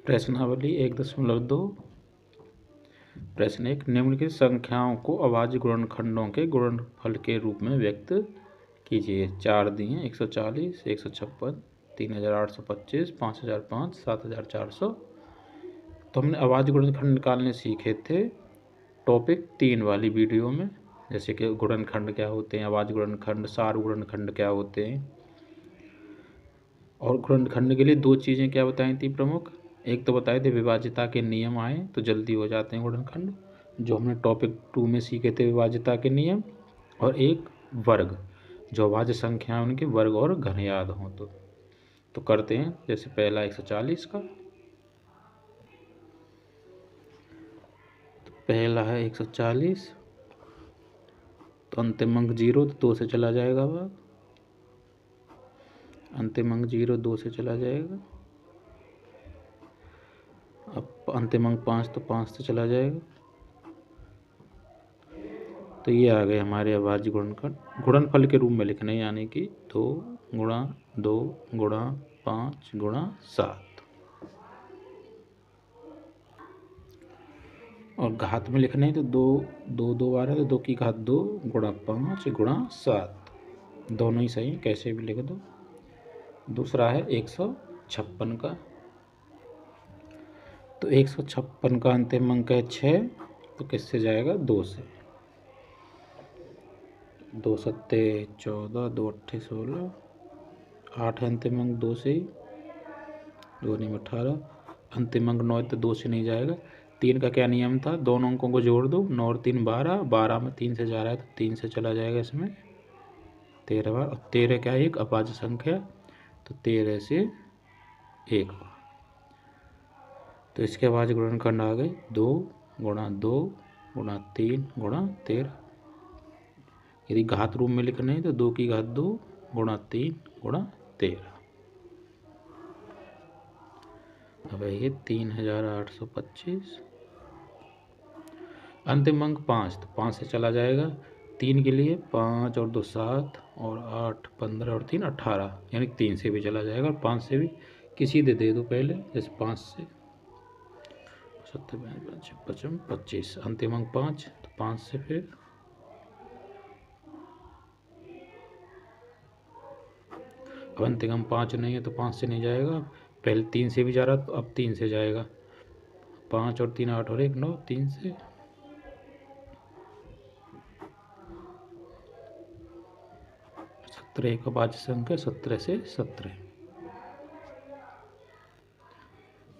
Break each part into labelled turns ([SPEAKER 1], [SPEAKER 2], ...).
[SPEAKER 1] प्रश्नावली 1.2। प्रश्न 1, निम्नलिखित संख्याओं को अभाज्य गुणनखंडों के गुणनफल के रूप में व्यक्त कीजिए। 4 दिए, 140, 156, 3825, 5005, 7400। तो हमने अभाज्य गुणनखंड निकालने सीखे थे टॉपिक 3 वाली वीडियो में, जैसे कि गुणनखंड क्या होते हैं, अभाज्य गुणनखंड, सार गुणनखंड क्या होते हैं। और गुणनखंड के लिए 2 चीज़ें क्या बताई थी प्रमुख। एक तो बताए थे विभाज्यता के नियम आए तो जल्दी हो जाते हैं गुणनखंड, जो हमने टॉपिक 2 में सीखे थे विभाज्यता के नियम। और एक वर्ग, जो अभाज्य संख्या है उनके वर्ग और घन याद हों तो करते हैं। जैसे पहला 140 का, तो पहला है 140, तो अंतिम अंक 0 तो 2 से चला जाएगा भाग, अंतिम अंक 0 2 से चला जाएगा। अब अंतिम अंक 5 तो 5 से चला जाएगा। तो ये आ गए हमारे अभाज्य गुणनखंड गुणनफल के रूप में लिखने, यानी कि 2 गुणा 2 गुणा 5 गुणा 7। और घात में लिखने हैं तो 2 बार है तो 2 की घात 2 गुणा 5 गुणा 7, दोनों ही सही, कैसे भी लिख दो। दूसरा है 156 का, तो 156 का अंतिम अंक है 6, तो किससे जाएगा 2 से। 2 सत्ते 14, 2 अट्ठे 16, 8 है अंतिम अंक 2 से ही, 2 नहीं 18, अंतिम अंक 9 तो 2 से नहीं जाएगा। 3 का क्या नियम था, दोनों अंकों को जोड़ दो, 9 और 3 12, 12 में 3 से जा रहा है तो 3 से चला जाएगा इसमें 13 बार। और 13 क्या है, एक अभाज्य संख्या, तो 13 से 1 बार। तो इसके अभाज्य गुणनखंड आ गए 2 गुणा 2 गुणा 3 गुणा 13। यदि घात रूप में लिखना है तो 2 की घात 2 गुणा 3 गुणा 13। अब ये 3825। अंतिम अंक 5, तो 5 से चला जाएगा। 3 के लिए 5 और 2 7 और 8 15 और 3 18, यानी 3 से भी चला जाएगा और 5 से भी। किसी दे दो पहले, जैसे 5 से 70 55 25, अंतिम अंक 5, तो 5 से फिर अब अंतिम अंक 5 नहीं है तो 5 से नहीं जाएगा। पहले 3 से भी जा रहा तो अब 3 से जाएगा। 5 और 3 8 और 1 9, 3 से। सत्रह का अभाज्य संख्या 17 से 17।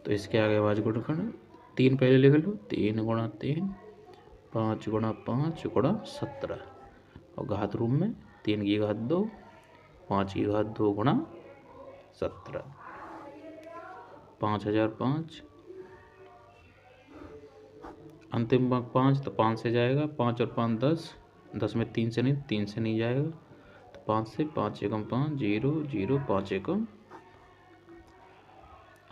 [SPEAKER 1] तो इसके आगे अभाज्य गुणनखंड 3 पहले लिख लो, 3 गुणा 3 5 गुणा 5 गुणा 17। और घात रूप में 3 की घात 2 5 की घात 2 गुणा 17, 5005। अंतिम अंक 5, तो 5 से जाएगा। 5 और 5 10, 10 में 3 से नहीं जाएगा, तो 5 से 5 एकम 5 0 0 5 एकम।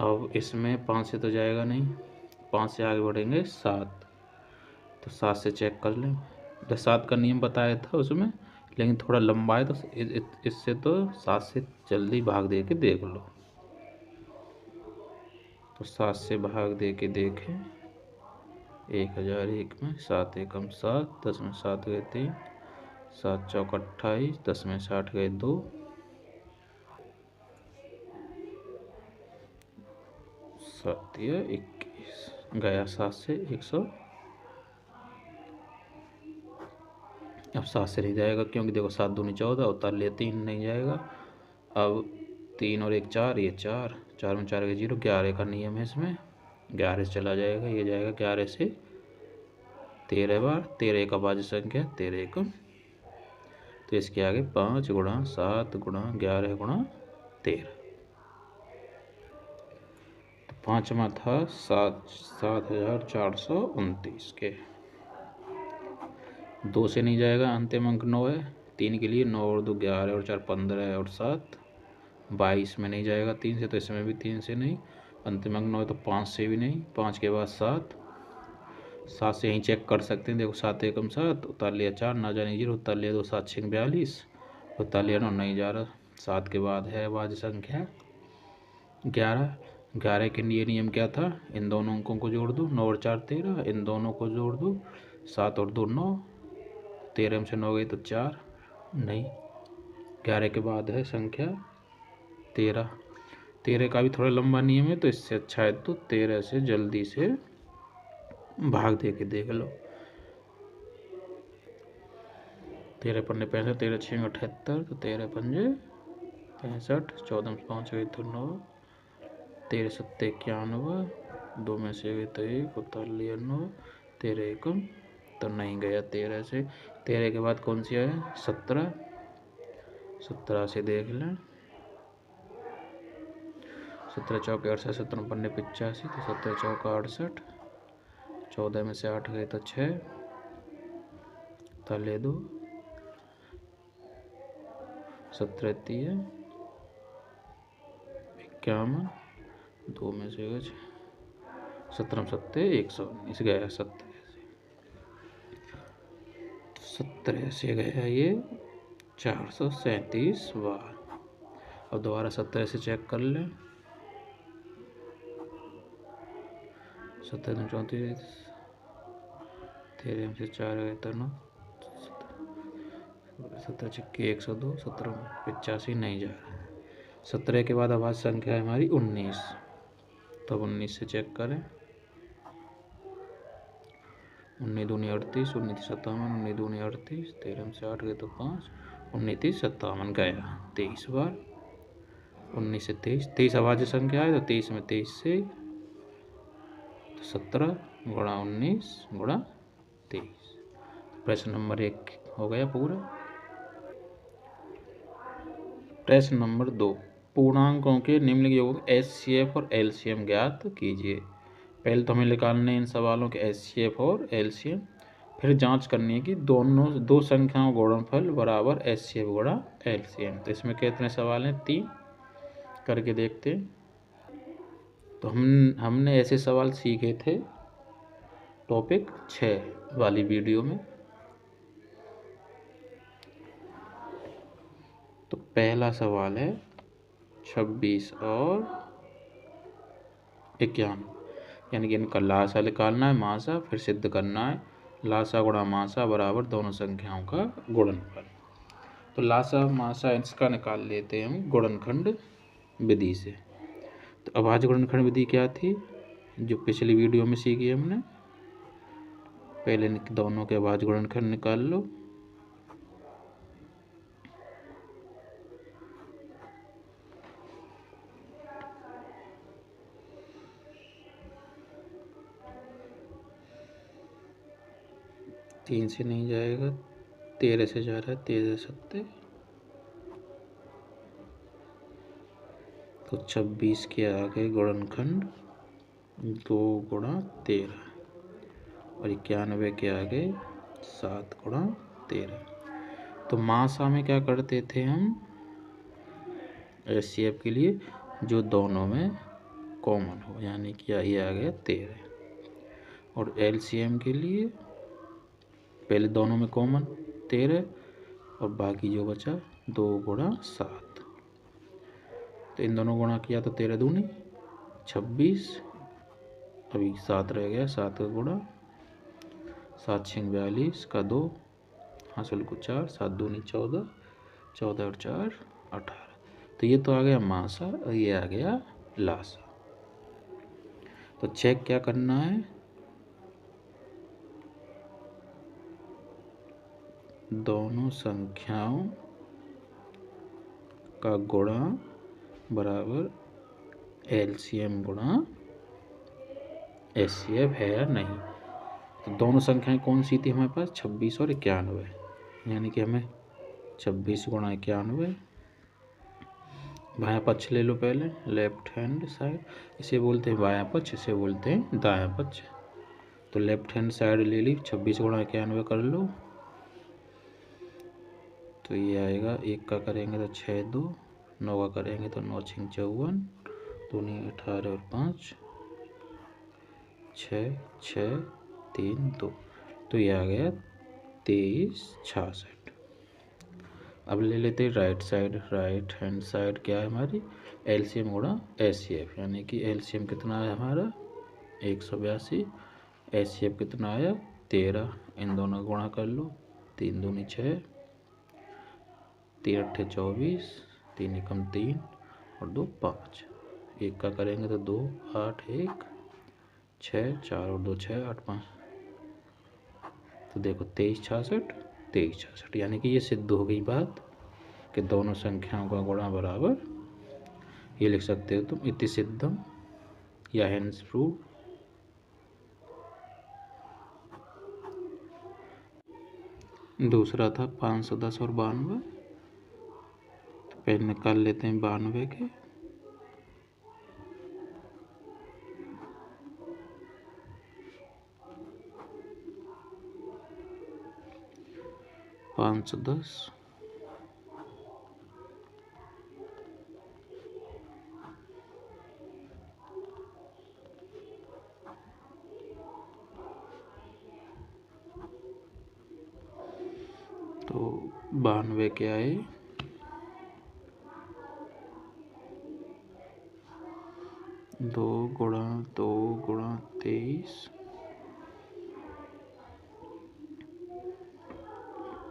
[SPEAKER 1] अब इसमें 5 से तो जाएगा नहीं, 5 से आगे बढ़ेंगे 7, तो 7 से चेक कर लें। 7 का नियम बताया था उसमें, लेकिन थोड़ा लंबा है तो इससे तो 7 से जल्दी भाग दे के देख लो। तो 7 से भाग दे के देखें, 1001 में 7 एकम 7, 10 में 7 गए 3, 7 चौक 28, 10 में 60 गए 2, 7 या 21 गया 7 से 100। अब 7 से नहीं जाएगा क्योंकि देखो 7 दूनी 14, उतार लिया 3 नहीं जाएगा। अब 3 और 1 4, ये 4, 4 में 4 के 0, 11 का नियम है इसमें, 11 से चला जाएगा, ये जाएगा 11 से 13 बार। 13 का अभाज्य संख्या 13 एकम, तो इसके आगे 5 गुणा 7 गुणा 11 गुणा 13। तो पाँचवा था 7429 के। 2 से नहीं जाएगा, अंतिम अंक 9 है। 3 के लिए 9 और 2 11 और 4 15 और 7 22 में नहीं जाएगा 3 से, तो इसमें भी 3 से नहीं। अंतिम अंक 9 तो 5 से भी नहीं, 5 के बाद 7, 7 से यहीं चेक कर सकते हैं। देखो 7 एकम 7, उतार लिया 4, ना जाने 0, उतार लिया 2, 7 6 42, उतार लिया 9 नहीं जा रहा। 7 के बाद है अभाज्य संख्या 11, 11 के लिए नियम क्या था, इन दोनों अंकों को जोड़ दो, 9 और 4 13, इन दोनों को जोड़ दो, 7 और 2 9, 13 में से 9 गई तो 4 नहीं। 11 के बाद है संख्या 13। 13 का भी थोड़ा लंबा नियम है, तो इससे अच्छा है तो 13 से जल्दी से भाग दे के देख लो। 13 पन्ने 65, 13 6 78, तो 13 पंजे 65, 14 में 5 गई तो 9, 13 7 91, 2 में से गई तो 1, उतार लिया 9, 13 एकम तो नहीं गया 13 से। 13 के बाद कौन सी है, 17, 17 से देख लें, 17 चौके 68, 17 पन्ने 85, तो 17 चौका 68, 14 में से 8 गए तो 6, ताले 2, 17 3 51, 2 में से गए 17 7 119 गया 17 से। 17 से गया ये 437 बार। अब दोबारा 17 से चेक कर लें, 17 34, 13 में से 4 गए तो 9, 17 छक्के 102, 17 85 नहीं जा रहा है। 17 के बाद आवाज संख्या है हमारी 19, तब 19 से चेक करें, 19 दूनी 38, 19 57, 19 दूनी 38, 13 में से 8 गए तो 5, 19 57 गया 23 बार। 19 से 23, 23 आवाज संख्या है तो 23 में 23 से तो 17 गुणा 19 गुणा 23। प्रश्न नंबर 1 हो गया पूरा। प्रश्न नंबर 2, पूर्णांकों के निम्नलिखित योग एचसीएफ और एलसीएम ज्ञात कीजिए। पहले तो हमें निकालने इन सवालों के एचसीएफ और एलसीएम, फिर जांच करनी है कि दोनों दो संख्याओं गुणनफल बराबर एचसीएफ गुणा एलसीएम। तो इसमें कितने सवाल हैं, 3 करके देखते हैं। तो हमने ऐसे सवाल सीखे थे टॉपिक 6 वाली वीडियो में। तो पहला सवाल है 26 और 51, यानी कि इनका लासा निकालना है, मासा फिर सिद्ध करना है, लासा गुणा मासा बराबर दोनों संख्याओं का गुणनफल। तो लासा मासा इसका निकाल लेते हैं हम गुणनखंड विधि से। तो अभाज्य गुणनखंड विधि क्या थी, जो पिछली वीडियो में सीखी हमने। पहले दोनों के अभाज्य गुणनखंड निकाल लो। तीन से नहीं जाएगा, 13 से जा रहा है, 13 7, तो 26 के आगे गुणनखंड 2 गुणा 13 और 91 के आगे 7 गुणा 13। तो मासा में क्या करते थे हम, एचसीएफ के लिए जो दोनों में कॉमन हो, यानी कि ये आ गया 13, और एलसीएम के लिए पहले दोनों में कॉमन 13 और बाकी जो बचा 2 गुणा 7। तो इन दोनों गुणा किया तो 13 दूनी 26, अभी 7 रह गया, 7 का गुणा, 7 6 42 का 2, हासिल को 4, 7 दूनी 14, 14 और 4 18। तो ये तो आ गया मासा और ये आ गया लासा। तो चेक क्या करना है, दोनों संख्याओं का गुणा बराबर एलसीएम गुणा एचसीएफ है या नहीं। तो दोनों संख्याएं कौन सी थी हमारे पास, 26 और 91, यानी कि हमें 26 गुणा 91, बायां पक्ष ले लो पहले, लेफ्ट हैंड साइड, इसे बोलते हैं बायां पक्ष, इसे बोलते हैं दायां पक्ष। तो लेफ्ट हैंड साइड ले ली, 26 गुणा 91 कर लो, तो ये आएगा, 1 का करेंगे तो 6 2, 9 का करेंगे तो 9 6 54, 2 18 और 5 6 6 3 2, तो ये आ गया 23 66। अब ले लेते हैं right side, right hand side क्या है हमारी एलसीएम गुणा एचसीएफ, यानी कि एलसीएम कितना है हमारा 182, एचसीएफ कितना आया 13। इन दोनों गुणा कर लो, 3 दूनी 6, 3 अट्ठे 24, 3 एकम 3 और 2 5। एक का करेंगे तो 2 8 1 6, 4 और 2 6 8 5। तो देखो 23 66 23 66, यानी कि ये सिद्ध हो गई बात कि दोनों संख्याओं का गुणा बराबर। ये लिख सकते हो तुम इति सिद्धम या हेंस प्रूव। दूसरा था 510 और 92, तो पहले निकाल लेते हैं 92 के। पाँच सौ दस तो 92 के आए 2 गुणा 2 गुणा 23,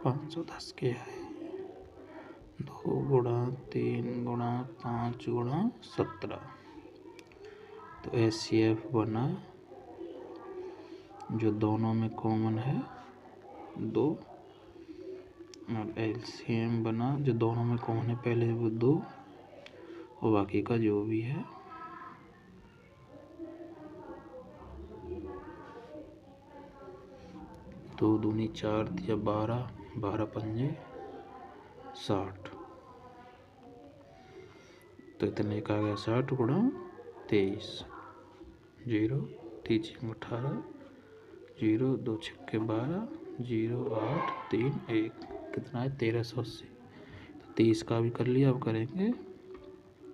[SPEAKER 1] 510 के आए 2 गुणा 3 गुणा 5 गुणा 17। तो एचसीएफ बना जो दोनों में कॉमन है 2, और एलसीएम बना जो दोनों में कॉमन है पहले वो 2 और बाकी का जो भी है। दो दूनी 4 दिया 12, 12 पंजे 60, तो इतने का आ गया 60 गुणा 23, 0 3 18, 0 2 छक्के 12, 0 8 3 1, कितना है 1380। तो 30 का भी कर लिया, अब करेंगे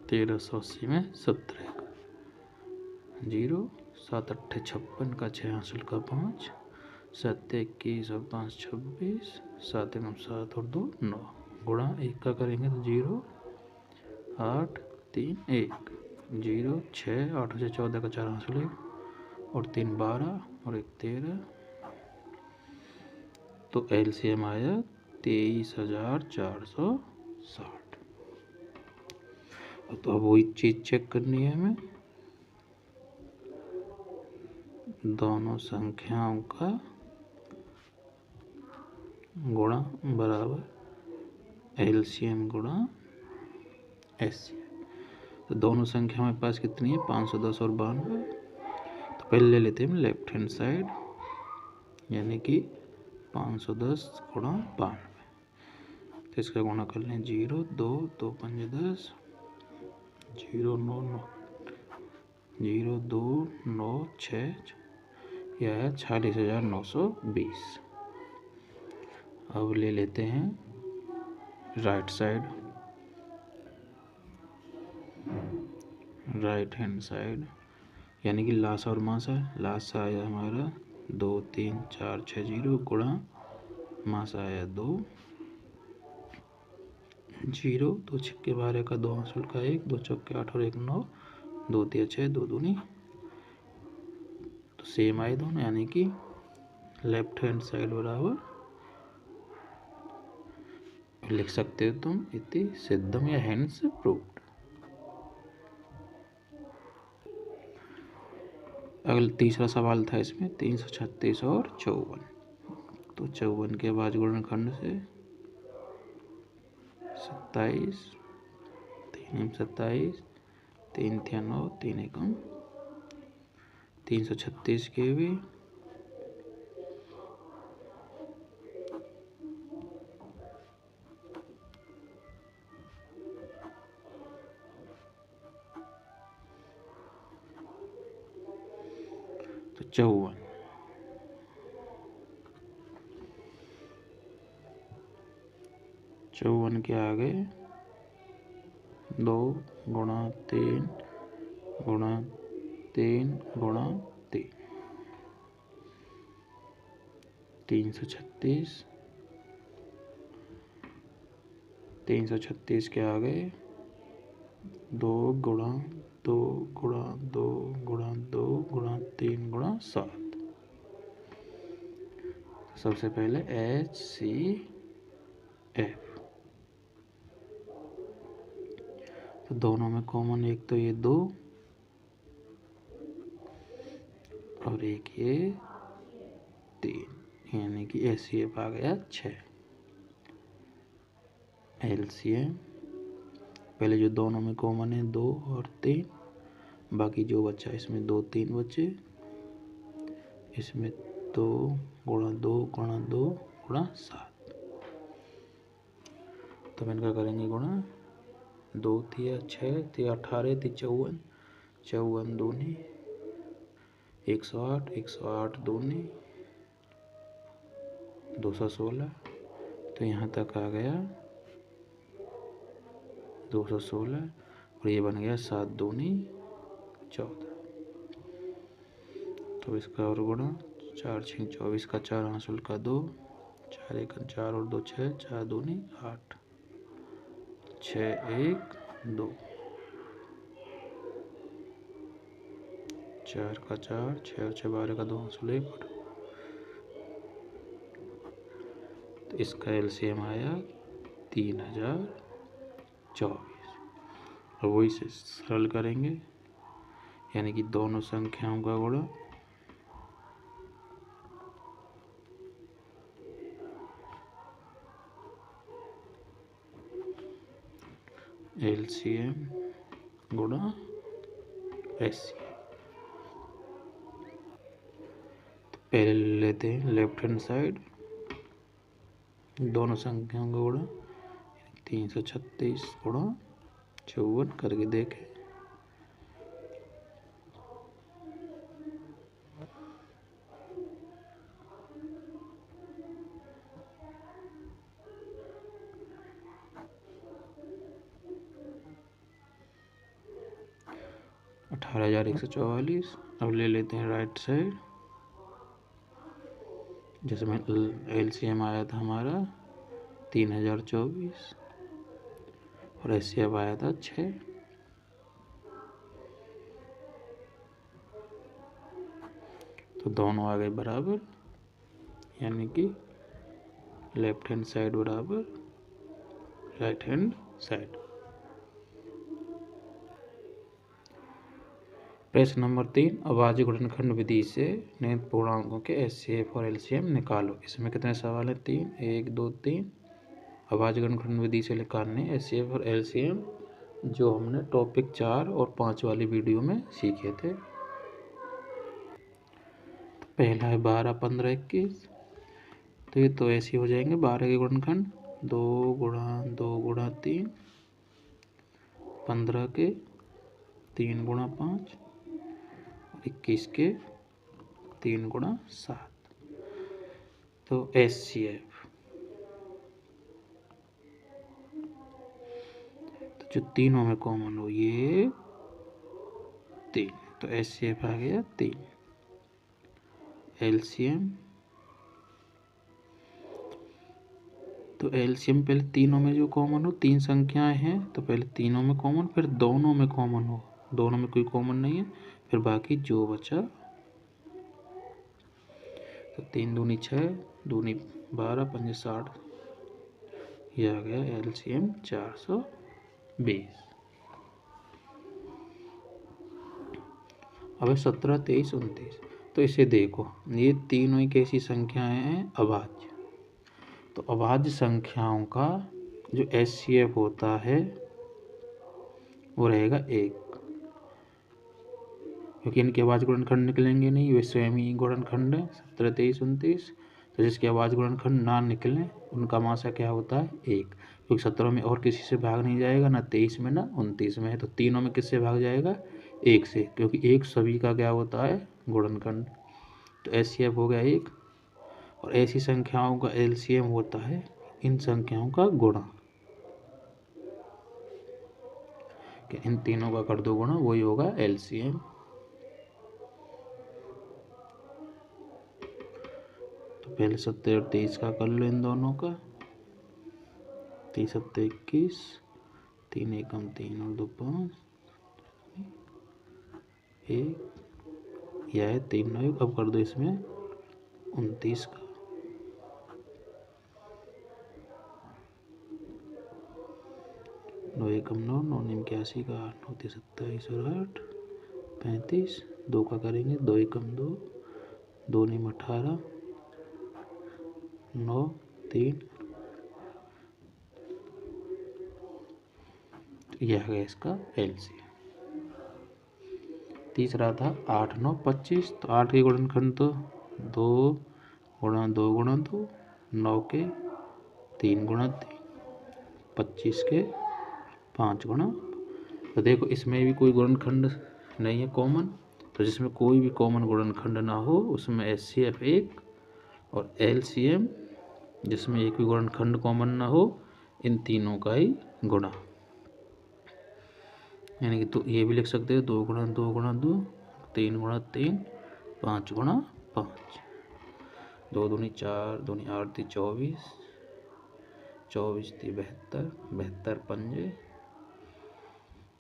[SPEAKER 1] 1380 में 17 का 0, 7 अट्ठे 56 का 6 हासिल का 5, 7 21 और 5 26, 7 एवं 7 और 2 9 गुणा 1 का करेंगे तो 0 8 3 1, 0 6 8 से 14 का 4 हासिल और 3 12 और 1 13। तो एलसीएम आया 23,460। तो अब वही चीज़ चेक करनी है हमें, दोनों संख्याओं का गुणा बराबर एलसीएम गुणा एचसीएफ। तो दोनों संख्या हमारे पास कितनी है 510 और 92। तो पहले ले लेते हैं हम लेफ्ट हैंड साइड, यानी कि 510 गुणा 92। तो इसका गुणा कर लें 0 2 2 5 10, 0 9 9, 0 2 9 6, यह है 46,920। अब ले लेते हैं right side, right hand side, यानी कि लासा और मासा। लासा आया हमारा 2 3 4 6 0 गुणा मासा आया 2, 0 2 छक्के 12 का 2 हासिल का 1, 2 चौके 8 और 1 9, 2 3 6 2 दूनी, तो सेम आए दोनों, यानी कि लेफ्ट हैंड साइड बराबर लिख सकते हो तुम इति सिद्धम या हेंस प्रूव्ड। अगला तीसरा सवाल था इसमें 336 और 54। तो 54 के बाद गुणनखंड से 27, 3 27, 3 × 9, 3 एकम 336 के भी तो 54 के आगे 2 गुणा 3 गुणा 3 गुणा 3, 336, 336 के आगे 2 गुणा 2 गुणा 2 गुणा 2 गुणा 3 गुणा 7। सबसे पहले HCF, तो दोनों में कॉमन एक तो ये 2 और एक ये 3, यानी कि HCF आ गया 6। LCM, पहले जो दोनों में कॉमन है 2 और 3, बाकी जो बचा इसमें 2 3 बचे, इसमें 2 गुणा 2 गुणा 2 गुणा 7। तो इनका करेंगे गुणा, 2 तिया 6 तिया 18 ती 54, 54 दूनी 108, 108 दूनी 216। तो यहाँ तक आ गया 216 और ये बन गया 7 दूनी 14। तो इसका और गुणा, 4 6 24 का 4 हासिल का 2, 4 1 4 और 2 6, 4 दूनी 8, 6 1 2, 4 का 4, 6 और 6 12 का 2 हासिल 1। तो इसका LCM आया 3024। और वही से सरल करेंगे, यानी कि दोनों संख्याओं का गुणा LCM गुणा HCF। तो पहले ले लेते हैं लेफ्ट हैंड साइड, दोनों संख्याओं का गुणा 336 गुणा 54 करके देखें। अठारह 18,144। अब ले लेते हैं राइट साइड, जिसमें LCM आया था हमारा 3024 और HCF आया था 6। तो दोनों आ गए बराबर, यानी कि लेफ्ट हैंड साइड बराबर राइट हैंड साइड। प्रश्न नंबर 3, अभाज्य गुणनखंड विधि से नियत पूर्णांकों के HCF और LCM निकालो। इसमें कितने सवाल हैं? 3, 1 2 3। अभाज्य गुणनखंड विधि से निकालने HCF और LCM, जो हमने टॉपिक 4 और 5 वाली वीडियो में सीखे थे। तो पहला है 12 15 21। तो ये तो ऐसे हो जाएंगे 12 के गुणनखंड, 2 गुणा 2 गुणा 3, 15 के 3 गुणा 5, 21 के 3 गुणा 7। तो HCF, तो जो तीनों में कॉमन हो ये 3, तो HCF आ गया 3। LCM, तो LCM पहले तीनों में जो कॉमन हो, 3 संख्याएं हैं तो पहले तीनों में कॉमन, फिर दोनों में कॉमन हो, दोनों में कोई कॉमन नहीं है, फिर बाकी जो बचा। तो 3 दूनी 6, दूनी 12, 5 60, ये आ गया LCM 420। अब 17 23 29। तो इसे देखो, ये तीनों एक ऐसी संख्याएं हैं अभाज्य। तो अभाज्य संख्याओं का जो HCF होता है वो रहेगा 1, क्योंकि इनके अभाज्य गुणनखंड निकलेंगे नहीं, वे स्वयं ही गुणनखंड है 17 23 29। तो जिसके अभाज्य गुणनखंड ना निकले उनका मासा क्या होता है 1, क्योंकि 17 में और किसी से भाग नहीं जाएगा, ना 23 में ना 29 में है। तो तीनों में किससे भाग जाएगा 1 से, क्योंकि 1 सभी का क्या होता है गुणनखंड। तो HCF हो गया 1। और ऐसी संख्याओं का LCM होता है इन संख्याओं का गुणा, कि इन तीनों का कर दो गुणा, वही होगा LCM। तो पहले 17 और 23 का कर लो इन दोनों का, 30 7 21, 3 1 3 और 2 5, 1, यह है 3 9 1। अब कर दो इसमें 29 का, 9 एकम 9, 9 निम 81 का, 8 9 27 और 8 35। 2 का करेंगे, 2 एकम 2, 2 निम 18, 9 3। यह आ गया इसका एलसीएम। तीसरा था 8 9 25। तो 8 के गुणनखंड तो 2 गुणा 2 गुणा 2, 9 के 3 गुणा 3, 25 के 5 गुणा। तो देखो इसमें भी कोई गुणनखंड नहीं है कॉमन, तो जिसमें कोई भी कॉमन गुणनखंड ना हो उसमें एचसीएफ 1, और एलसीएम जिसमें एक भी गुणनखंड कॉमन ना हो, इन तीनों का ही गुणा। यानी कि तो ये भी लिख सकते हो 2 गुणा 2 गुणा 2, 3 गुणा 3, 5 गुणा 5। 2 दूनी 4, 2 दूनी 8 दी 24, 24 दी 72, 72 पंजे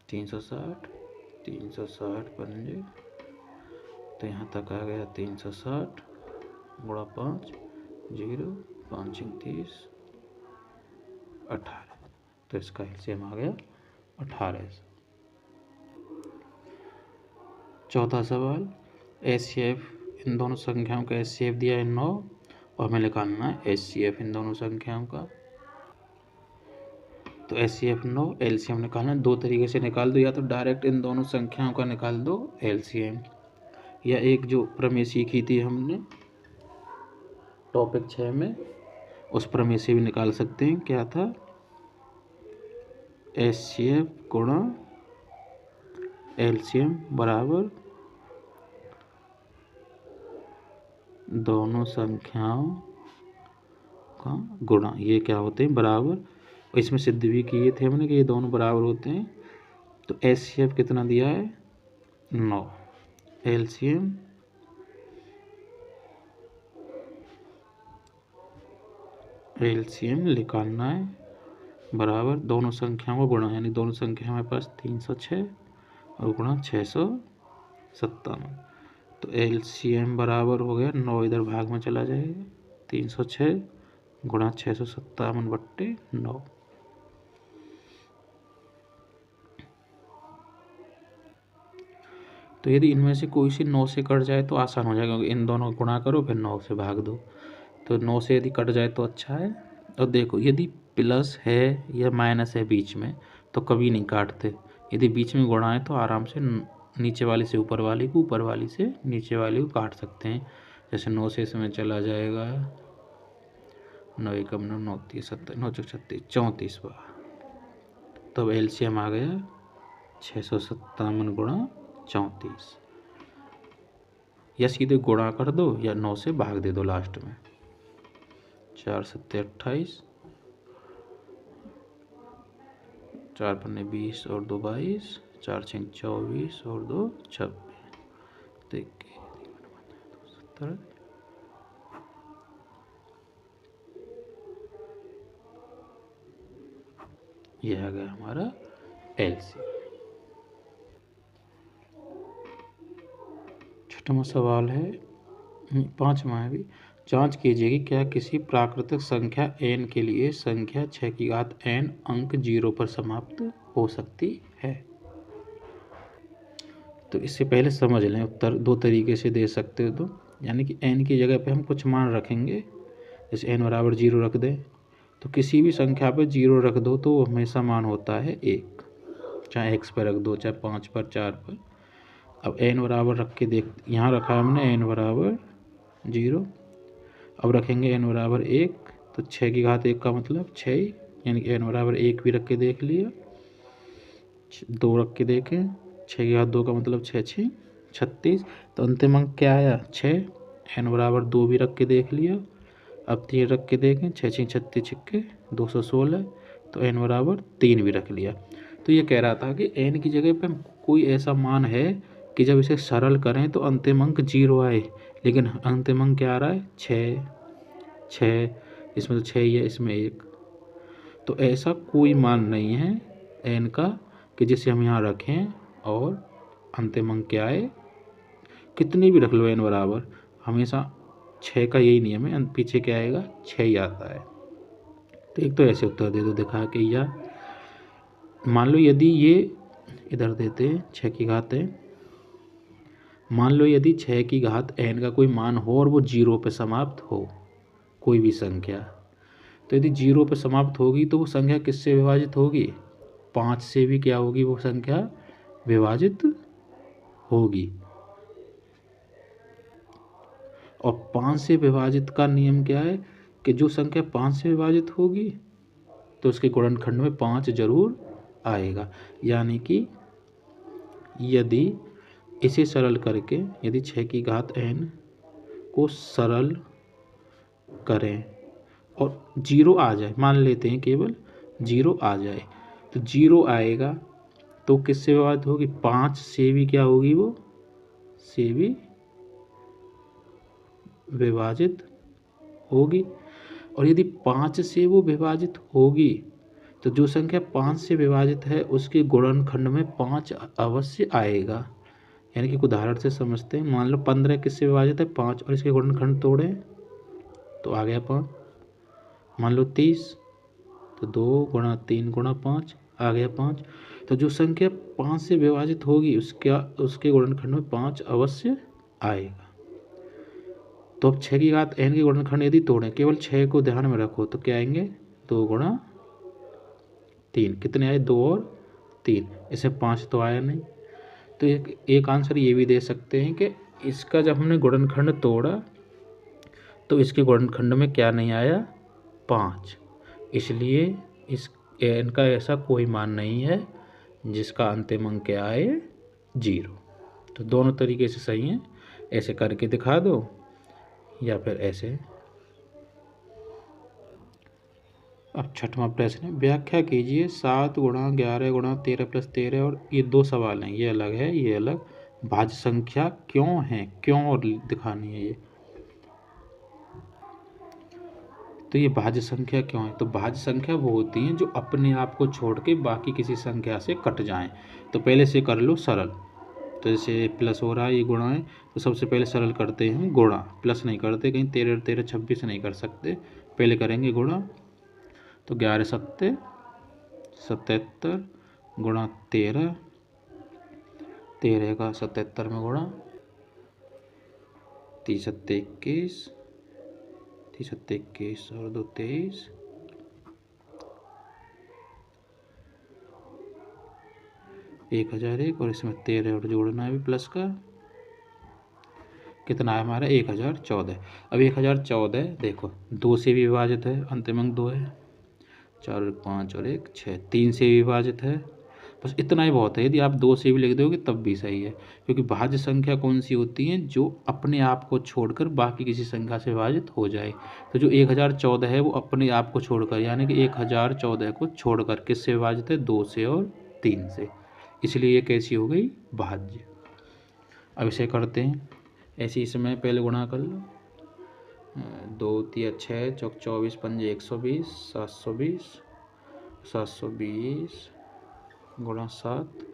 [SPEAKER 1] 360, 360 पंजे। तो यहाँ तक आ गया 360 गुणा 5, 0, 5 30, 18। तो इसका एलसीएम आ गया 18। चौथा सवाल, एचसीएफ इन दोनों संख्याओं का एचसीएफ दिया है 9, और हमें निकालना है एचसीएफ इन दोनों संख्याओं का। तो एचसीएफ 9, एलसीएम निकालना है। 2 तरीके से निकाल दो, या तो डायरेक्ट इन दोनों संख्याओं का निकाल दो एलसीएम, या एक जो प्रमेय सीखी थी हमने टॉपिक 6 में, उस प्रमेय से भी निकाल सकते हैं। क्या था, एचसीएफ गुणा एलसीएम बराबर दोनों संख्याओं का गुणा। ये क्या होते हैं, बराबर। इसमें सिद्ध भी किए थे हमने कि ये दोनों बराबर होते हैं। तो एचसीएफ कितना दिया है 9, एलसीएम निकालना है बराबर दोनों संख्याओं का गुणा, यानी दोनों संख्या हमारे पास 306 और गुणा 657। तो एलसीएम बराबर हो गया 9, इधर भाग में चला जाएगा, 306 गुणा 657/9। तो यदि इनमें से कोई सी 9 से कट जाए तो आसान हो जाएगा, क्योंकि इन दोनों को गुणा करो फिर 9 से भाग दो। तो 9 से यदि कट जाए तो अच्छा है। और देखो यदि प्लस है या माइनस है बीच में तो कभी नहीं काटते। यदि बीच में गुणा है तो आराम से नीचे वाले से ऊपर वाले को, ऊपर वाली से नीचे वाले को काट सकते हैं। जैसे 9 से इसमें चला जाएगा 9 एकम 9, 9 30 70, 9 36 34 बार। तब एलसीएम आ गया 657 गुणा 34। या सीधे गुणा कर दो या 9 से भाग दे दो लास्ट में। 4 7 28, 4 पन्ने 20 और 2 22, 4 6 24 और 2 26। देखिए 70। यह आ गया हमारा एलसीएम। छठवां सवाल है, 5वां है भी। जांच कीजिए कि क्या किसी प्राकृतिक संख्या n के लिए संख्या 6 की घात n अंक 0 पर समाप्त हो सकती है। तो इससे पहले समझ लें, उत्तर 2 तरीके से दे सकते हो। तो यानी कि n की जगह पे हम कुछ मान रखेंगे, जैसे n बराबर 0 रख दें। तो किसी भी संख्या पे 0 रख दो तो हमेशा मान होता है 1, चाहे x पर रख दो, चाहे 5 पर, 4 पर। अब n बराबर रख के देख, यहाँ रखा है हमने n बराबर 0। अब रखेंगे n बराबर 1, तो 6 की घात 1 का मतलब 6, यानी कि n बराबर 1 भी रख के देख लिया, 2 रख के देखें, 6 की घात 2 का मतलब 6 6 36। तो अंतिम अंक क्या आया 6। n बराबर 2 भी रख के देख लिया, अब 3 रख के देखें, 6 6 36 छिक्के 216। तो n बराबर 3 भी रख लिया। तो ये कह रहा था कि n की जगह पे कोई ऐसा मान है कि जब इसे सरल करें तो अंतिम अंक 0 आए, लेकिन अंतिम अंक क्या आ रहा है 6 6, इसमें तो 6 ही है, इसमें 1। तो ऐसा कोई मान नहीं है n का कि जिसे हम यहाँ रखें और अंतिम अंक क्या है, कितनी भी रख लो n बराबर, हमेशा 6 का यही नियम है, पीछे क्या आएगा 6 ही आता है। तो एक तो ऐसे उत्तर दे दो दिखा के, या मान लो यदि ये इधर देते 6 की घात है, मान लो यदि 6 की घात n का कोई मान हो और वो 0 पे समाप्त हो, कोई भी संख्या, तो यदि 0 पे समाप्त होगी तो वो संख्या किससे विभाजित होगी, 5 से भी क्या होगी, वो संख्या विभाजित होगी। और 5 से विभाजित का नियम क्या है कि जो संख्या 5 से विभाजित होगी तो उसके गुणनखंड में 5 जरूर आएगा। यानी कि यदि इसे सरल करके, यदि 6 की घात n को सरल करें और 0 आ जाए, मान लेते हैं केवल 0 आ जाए, तो 0 आएगा तो किससे विभाजित होगी, 5 से भी क्या होगी, वो से भी विभाजित होगी। और यदि 5 से वो विभाजित होगी तो जो संख्या 5 से विभाजित है उसके गुणनखंड में 5 अवश्य आएगा। यानी कि उदाहरण से समझते हैं, मान लो 15 किससे विभाजित है, 5, और इसके गुणनखंड तोड़ें तो आ गया 5। मान लो 30, तो 2 गुणा 3 गुणा 5 आ गया 5। तो जो संख्या 5 से विभाजित होगी उसके गुणनखंड में 5 अवश्य आएगा। तो अब 6 की घात n के गुणनखंड यदि तोड़ें, केवल 6 को ध्यान में रखो, तो क्या आएंगे 2 गुणा 3, कितने आए 2 और 3, इसे 5 तो आया नहीं। तो एक आंसर ये भी दे सकते हैं कि इसका जब हमने गुणनखंड तोड़ा तो इसके गुणनखंड में क्या नहीं आया, 5, इसलिए इस n का ऐसा कोई मान नहीं है जिसका अंतिम अंक क्या आए 0। तो दोनों तरीके से सही हैं, ऐसे करके दिखा दो या फिर ऐसे। अब 6वां प्रश्न है, व्याख्या कीजिए 7 गुणा 11 गुणा 13 प्लस 13, और ये 2 सवाल हैं, ये अलग है ये अलग, भाज्य संख्या क्यों है, क्यों और दिखानी है ये। तो ये भाज्य संख्या क्यों है, तो भाज्य संख्या वो होती हैं जो अपने आप को छोड़ के बाकी किसी संख्या से कट जाएं। तो पहले से कर लो सरल, तो जैसे प्लस हो रहा है, ये गुणा है, तो सबसे पहले सरल करते हैं गुणा, प्लस नहीं करते, कहीं 13 13 26 नहीं कर सकते, पहले करेंगे गुणा। तो 11 सत्ते 77 गुणा 13, 13 का 77 में गुणा, 30 सत्ते 21, 30 सत्ते 21 और 2 23, 1001, और इसमें 13 और जोड़ना है भी प्लस का, कितना है हमारा 1014। अब 1014 देखो 2 से भी विभाजित है, अंतिम अंक 2 है, 4 और 5 और 1 6, 3 से भी विभाजित है, बस इतना ही बहुत है। यदि आप 2 से भी लिख दोगे तब भी सही है, क्योंकि भाज्य संख्या कौन सी होती है, जो अपने आप को छोड़कर बाकी किसी संख्या से विभाजित हो जाए। तो जो 1014 है वो अपने आप को छोड़कर, यानी कि 1014 को छोड़कर किससे विभाजित है, 2 से और 3 से, इसलिए ये कैसी हो गई, भाज्य। अब इसे करते हैं ऐसे, इसमें पहले गुणा कर लो, 2 3 6 चौक 24 पंजे 120, 720, 720 गुणा 7,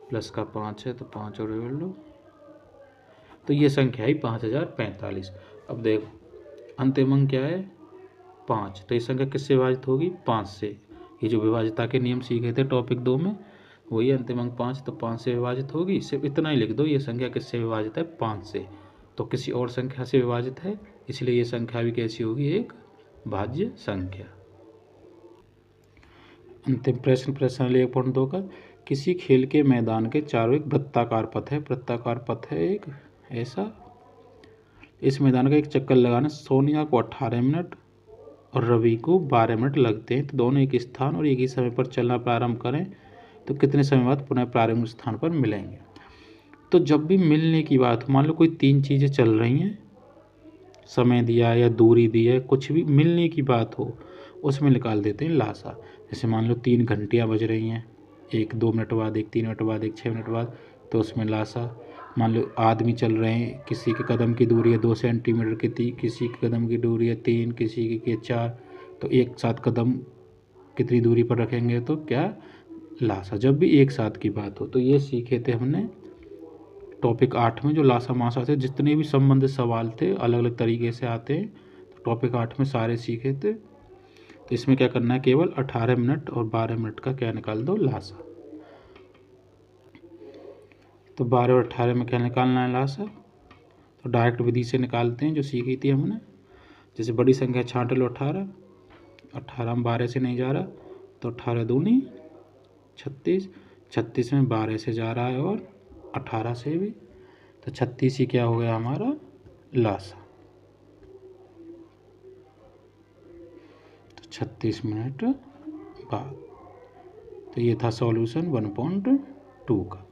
[SPEAKER 1] प्लस का 5 है तो 5 और जोड़ लो, तो ये संख्या है 5045। अब देखो अंतिम अंक क्या है 5, तो ये संख्या किससे विभाजित होगी, 5 से। ये जो विभाजिता के नियम सीखे थे टॉपिक 2 में, वही अंतिम अंक 5, तो 5 से विभाजित होगी। सिर्फ इतना ही लिख दो, ये संख्या किससे विभाजित है, 5 से, तो किसी और संख्या से विभाजित है, इसलिए ये संख्या भी कैसी होगी, एक भाज्य संख्या। अंतिम प्रश्न, प्रश्न 1.2 का, किसी खेल के मैदान के चारों एक वृत्ताकार पथ है, वृत्ताकार पथ है एक ऐसा, इस मैदान का एक चक्कर लगाने सोनिया को 18 मिनट और रवि को 12 मिनट लगते हैं, तो दोनों एक स्थान और एक ही समय पर चलना प्रारंभ करें तो कितने समय बाद पुनः प्रारंभिक स्थान पर मिलेंगे। तो जब भी मिलने की बात हो, मान लो कोई 3 चीज़ें चल रही हैं, समय दिया या दूरी दी है, कुछ भी मिलने की बात हो, उसमें निकाल देते हैं लासा। जैसे मान लो 3 घंटियाँ बज रही हैं, एक 2 मिनट बाद, एक 3 मिनट बाद, एक 6 मिनट बाद, तो उसमें लासा। मान लो आदमी चल रहे हैं, किसी के कदम की दूरी है 2 सेंटीमीटर की, किसी के कदम की दूरी है 3, किसी की 4, तो एक साथ कदम कितनी दूरी पर रखेंगे तो क्या लासा, जब भी एक साथ की बात हो। तो ये सीखे थे हमने टॉपिक 8 में, जो लासा मासा थे, जितने भी संबंधित सवाल थे अलग अलग तरीके से आते हैं, तो टॉपिक 8 में सारे सीखे थे। तो इसमें क्या करना है, केवल 18 मिनट और 12 मिनट का क्या निकाल दो, लासा। तो 12 और 18 में क्या निकालना है, लासा। तो डायरेक्ट विधि से निकालते हैं जो सीखी थी हमने। जैसे बड़ी संख्या 66 और 18, 18 में 12 से नहीं जा रहा, तो 18 दूनी 36, 36 में 12 से जा रहा है और 18 से भी, तो 36 ही क्या हो गया हमारा, लासा। तो 36 मिनट बाद। तो ये था सॉल्यूशन 1.2 का।